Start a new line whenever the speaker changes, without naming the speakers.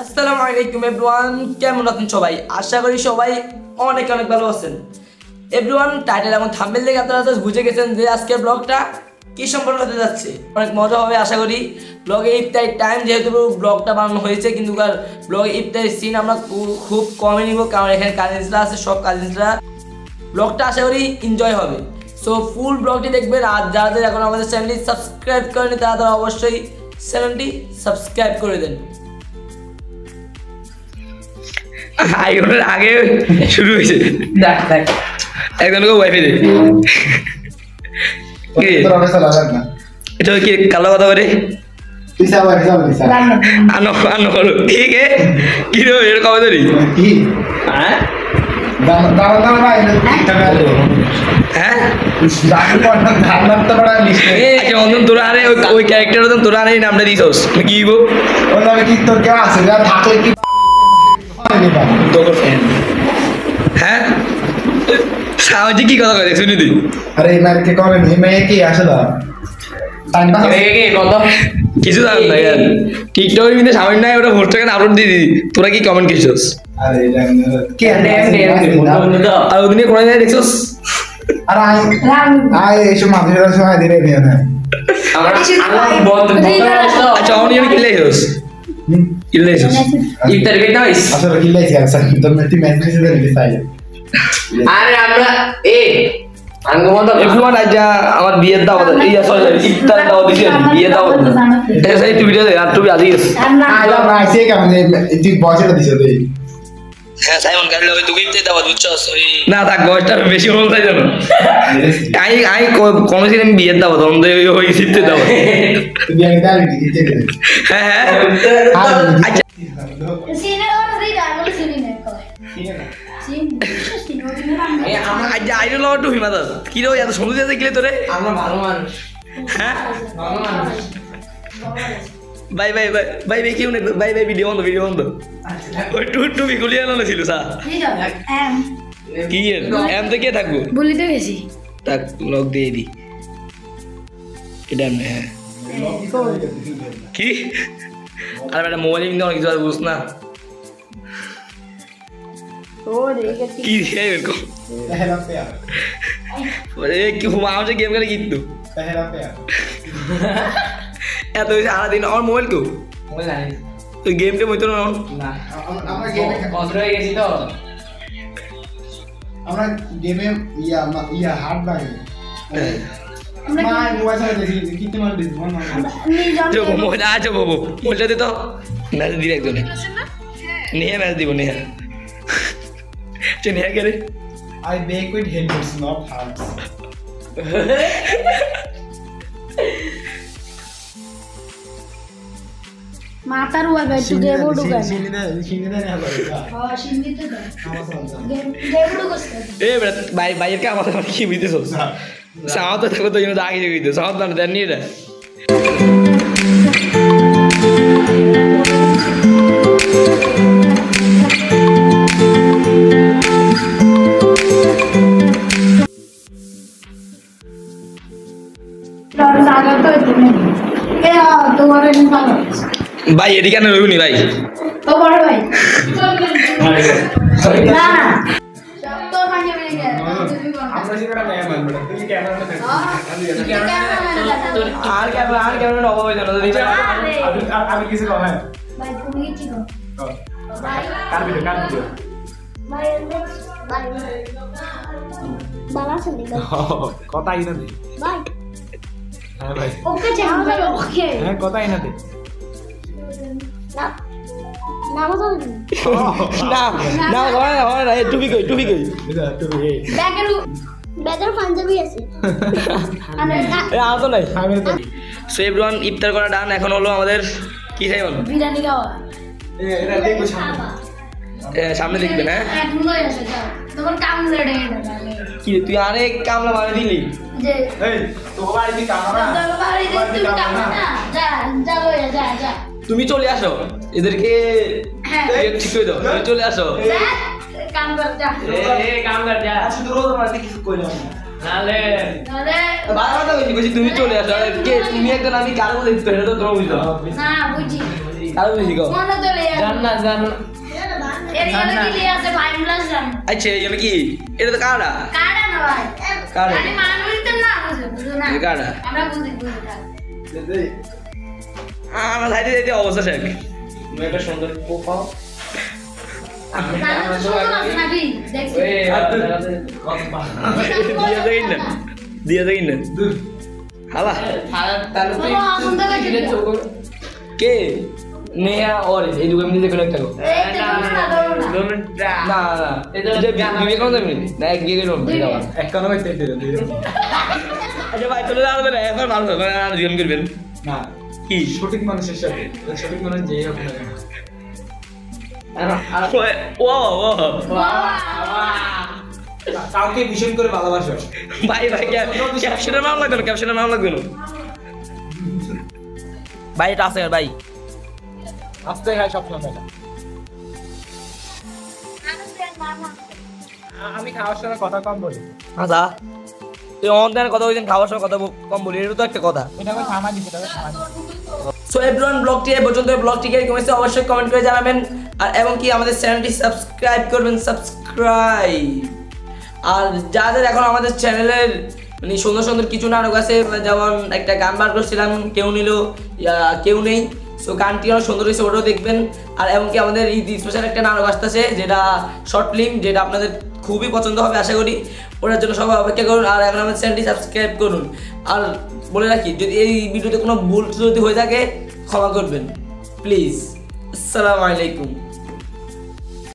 আসসালামু আলাইকুম এভরিওয়ান, কেমন আছেন সবাই? আশা করি সবাই অনেক অনেক ভালো আছেন। এভরিওয়ান, টাইটেল এবং থাম্বনেল দেখে আপনারা তো বুঝে গেছেন যে আজকের ব্লগটা কী সম্পর্কে হতে যাচ্ছে। অনেক মজা হবে আশা করি। ব্লগে ইফতারির টাইম, যেহেতু ব্লগটা বানানো হয়েছে, কিন্তু ব্লগে ইফতারির সিন আমরা খুব কমই নিব, কারণ এখানে কাজিনসরা আছে, সব কাজিনসরা। ব্লগটা আশা করি এনজয় হবে। সো ফুল ব্লগটি দেখবেন। আর যাদের এখন আমাদের চ্যানেলটি সাবস্ক্রাইব করেনি তারা অবশ্যই চ্যানেলটি সাবস্ক্রাইব করে দেন।
আগে শুরু হয়েছে একজন ওয়াইফাই দে এটা কি কালো কথা বলে আনো করো ঠিক আছে কি রে এর কবে ধরি হ্যাঁ তোরা আরে ওই ক্যারেক্টার তোরা আরে নামটা দিছস কি হ্যাঁ সামাজিক কি কথা কয় শুনি তুই
আরে মারকে করেন মেয়ে কি আসে না
কিছু জান না यार টিকটকের মধ্যে সামনে নাই ওটা পোস্ট করে আপলোড দিয়ে দিই তোরা কি কমেন্ট করছিস
আরে কে
আর ওদিনে কোন জায়গায় দেখছস
আর আই এসব মাঝের সময় দিলে নিয়ে না
আচ্ছা অনিয়ন কি লাইছস
ইফতার কেটে হইস
আসলে কি লাইছি আর স্যার তো মেটি মেসেজ দিয়ে দিছাই
আরে আমরা আঙ্গমত
এভরিওয়ান আজ আমার বিয়ের দাওয়াত এই সরি ইফতার দাওয়াত দিছি বিয়ের দাওয়াত এটা সেই তুই ভিডিও দে আর তুই আজিস
আইলা রাইছে কেমন তুই বসে দিছিস তুই
হ্যাঁ সাইমন গাড়ি লগে তুই ইফতার দাওয়াত বুঝছস না থাক বয়সটা বেশি হল তাই জানো আই কোনদিন আমি বিয়ের দাওয়াত অন্ধ হই ইফতার দাওয়াত
বিয়ের দাওয়াত দিতে
হ্যাঁ হ্যাঁ আচ্ছা
সিনে ওর দিদা আমি সিনে না কয়
আজ আইরো লও টু হিমাদা কি রে এত সুন্দর দেখলে তোরে
আমরা ভালো মানুষ
হ্যাঁ
ভালো মানুষ
bye bye bye bye bye কিউ না বাই বাই ভিডিও বন্ধ ওই টু বিগুলি আনা ছিল সা কি এম থেকে থাকবো
বলিতে গেছি
তাক লগ দিয়ে দি এটা না হ্যাঁ কি আরে বেটা মোবাইল কিন্তু অনেক কিছু বুঝ না
ও দেখে
কি রে এরকম
पहला प्यार
আরে কি হুমা আমাকে গেম করে কিন্তু
पहला प्यार
এত সারা দিন আমার মোবাইল তো
মোবাইল নাই
তো গেমটা মইতো না
না
আমরা গেমে
বন্ধ হয়ে গেছি তো
আমরা গেমে ইয়া হার্ড লাগে মা মোবাইল চালাতে দেখি কিতে মার দিস মন
চো মোবাইল আছো বাবু মোবাইলটা দে তো মেসেজ দিবি একজনে নিয়ে মেসেজ দিব নিয়ে চো নিয়ে গেলে
I bake with helmets, not hearts.
মাতার ওয়া গাইতে দেবো ঢুকা
শিনিদা না হবে
হ্যাঁ শিন্দিতে দে
আমার সন্তান
দেবো ঢুকছে
এ বেটা বাইয়ের কে আমাদের কি বুঝতেছস সাউথ তো থাকো তো ইনো আগে যাইতো সাউথ না দেন নিয়ে ভাই এদিকে না রইনি ভাই
তো বড় ভাই না না সব তো মানে গেছে
আমরা শিকারা মেয়ে মান বড় তুই ক্যামেরাতে থাক
আর ক্যামেরা অভাব হয়ে জানো
আমি কিছু কম হ্যাঁ
ভাই তুমি কি করো ভাই
কার ভিডিও
ভাই ভাই বালা চলে গেল
কথা আইনা দে
ভাই
হ্যাঁ ভাই
ওকে যাও ভাই ওকে
হ্যাঁ কথা আইনা দে
না না বল
না হয় না টুপি কই
তুমি এই
বেজার পাঞ্জাবি আছে আরে
এ আ তো নাই
আমি তো
সো এভরিওয়ান ইফতার করা ডান এখন হলো আমাদের কি খাই বল
বিরিয়ানি খাওয়া
এটা দেখো সামনে
সামনে দেখবেন হ্যাঁ
এক মিনিট আছে যাও তোমার কাম রেডি হয়ে যাবে
কি তুই আরেক কামলা মারা দিলি
যে
এই তো বাড়ি দি ক্যামেরা
তোর বাড়ি যে তুমি কাম না যা যা লয়ে যা যা
তুমি চলে আসো এদেরকে
হ্যাঁ
ঠিক করে দাও তুমি চলে আসো
যা কাম কর যা
এ কাম কর যা
শুধু রোজ মারতে কিছু কইলাম না
নালে
আরে
বারবার তো বলছি তুমি চলে আসো কে তুমি একজন আমি কারো দেখতে এটা তো তুমি বুঝছো
না বুঝি
আরো বেশি কো
মনে তো লে
জান্নাত জান্নাত
এর এখানে কি লে আছে ভাই প্লাস জান
আচ্ছা এটা কি এটা তো কারা
কাটা না ভাই
কাটা
মানে মানুষ তো না বুঝো না
কাটা
আমরা বুঝি
আমার সাইডে যেতে অবস্থা শেখ
একটা সুন্দর পোপাও
আমরা তো নাকি দেখছি
দিয়ে দেখিন না হালা কে নেহা और এই দুটো মিলে কোনো একটা গো না না এটা বিবেকানন্দ মিলে না এক গিয়ে গেল
একানো হইতে দিল
আচ্ছা ভাই চলে যাও না এখন ভালো হবে আর জীবন করবেন
না
কি
সঠিক মানুষের সাথে সঠিক মানুষ যেই হোক না কেন।
ও ও
কাউকে ভীষণ করে ভালোবাসো
ভাই ভাই ক্যাপশনের নাম লাগবে না ক্যাপশনের নাম লাগবে না ভাই এটা আছে ভাই
আস্তে খায় সব সময় আমি খাওয়ার সময় কথা কম বলি
আচ্ছা তুই অনলাইনে কথা বলছেন খাওয়ার সময় কথা কম বলি এটা তো একটা কথা
এটা আমি থামা দিছি তবে থামা দিছি
সো এভরিওয়ান ব্লগটি এই পর্যন্ত ব্লগটি কেমন হয়েছে অবশ্যই কমেন্ট করে জানাবেন আর এবং কি আমাদের চ্যানেলটি সাবস্ক্রাইব করবেন সাবস্ক্রাইব আর যাদের এখন আমাদের চ্যানেলের মানে সুন্দর সুন্দর কিছু নাটক আছে যেমন একটা গান বার করছিলাম কেউ নিল কেউ নেই সো গানটি অনেক সুন্দর হয়েছে ওটাও দেখবেন আর এমনকি আমাদের ঈদ স্পেশাল একটা নাটক আসতেছে যেটা শর্ট ফিল্ম যেটা আপনাদের খুবই পছন্দ হবে আশা করি ওটার জন্য সবাই অপেক্ষা করুন আর এখন আমাদের চ্যানেলটি সাবস্ক্রাইব করুন আর বলে রাখি যদি এই ভিডিওতে কোনো ভুল যদি হয়ে থাকে ক্ষমা করবেন প্লিজ আসসালামু আলাইকুম